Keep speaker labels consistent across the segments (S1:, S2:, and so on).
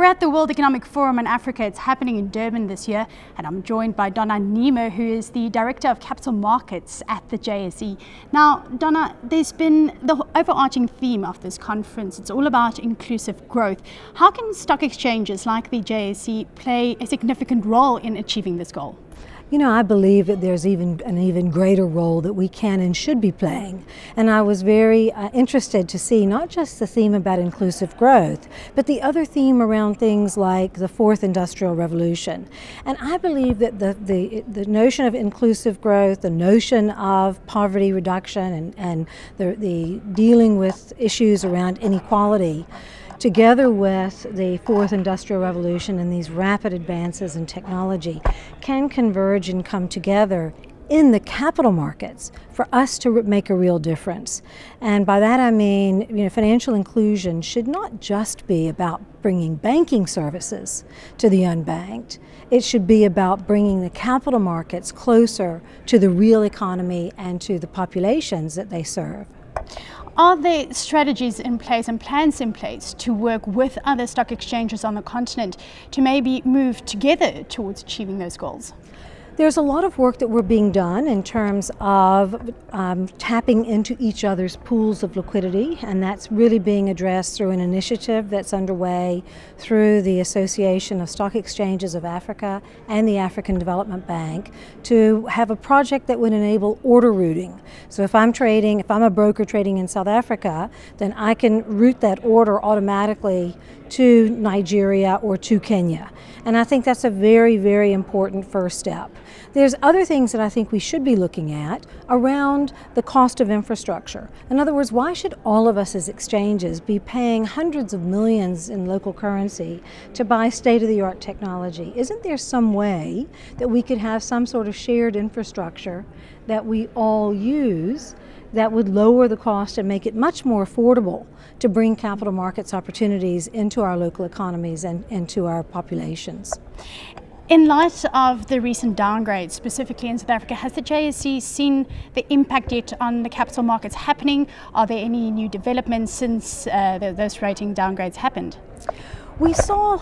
S1: We're at the World Economic Forum in Africa. It's happening in Durban this year, and I'm joined by Donna Nemo, who is the Director of Capital Markets at the JSE. Now, Donna, there's been the overarching theme of this conference. It's all about inclusive growth. How can stock exchanges like the JSE play a significant role in achieving this goal?
S2: You know, I believe that there's an even greater role that we can and should be playing. And I was very interested to see not just the theme about inclusive growth, but the other theme around things like the fourth industrial revolution. And I believe that the notion of inclusive growth, the notion of poverty reduction and the dealing with issues around inequality, together with the fourth industrial revolution and these rapid advances in technology, can converge and come together in the capital markets for us to make a real difference. And by that I mean, financial inclusion should not just be about bringing banking services to the unbanked. It should be about bringing the capital markets closer to the real economy and to the populations that they serve.
S1: Are there strategies in place and plans in place to work with other stock exchanges on the continent to maybe move together towards achieving those goals?
S2: There's a lot of work that we're being done in terms of tapping into each other's pools of liquidity, and that's really being addressed through an initiative that's underway through the Association of Stock Exchanges of Africa and the African Development Bank to have a project that would enable order routing. So if I'm a broker trading in South Africa, then I can route that order automatically to Nigeria or to Kenya. And I think that's a very, very important first step. There's other things that I think we should be looking at around the cost of infrastructure. In other words, why should all of us as exchanges be paying hundreds of millions in local currency to buy state-of-the-art technology? Isn't there some way that we could have some sort of shared infrastructure that we all use that would lower the cost and make it much more affordable to bring capital markets opportunities into our local economies and into our populations?
S1: In light of the recent downgrades, specifically in South Africa, has the JSE seen the impact yet on the capital markets happening? Are there any new developments since those rating downgrades happened?
S2: We saw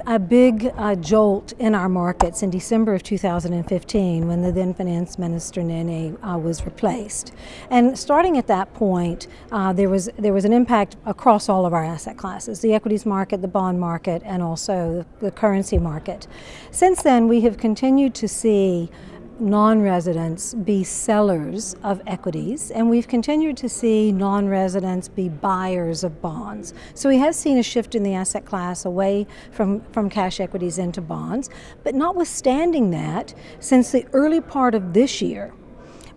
S2: a big jolt in our markets in December of 2015 when the then Finance Minister Nene was replaced. And starting at that point, there was an impact across all of our asset classes, the equities market, the bond market, and also the currency market. Since then, we have continued to see non-residents be sellers of equities, and we've continued to see non-residents be buyers of bonds. So we have seen a shift in the asset class away from cash equities into bonds. But notwithstanding that, since the early part of this year,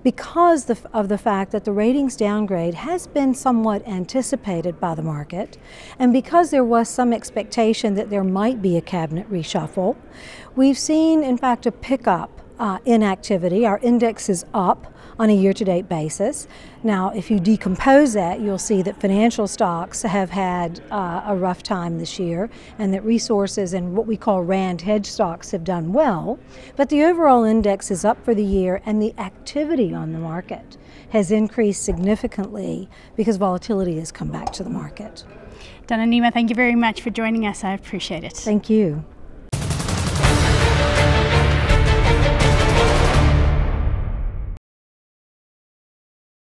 S2: because of the fact that the ratings downgrade has been somewhat anticipated by the market, and because there was some expectation that there might be a cabinet reshuffle, we've seen, in fact, a pickup in activity. Our index is up on a year-to-date basis. Now, if you decompose that, you'll see that financial stocks have had a rough time this year, and that resources and what we call Rand hedge stocks have done well. But the overall index is up for the year, and the activity on the market has increased significantly because volatility has come back to the market.
S1: Donna Nemo, thank you very much for joining us. I appreciate it.
S2: Thank you.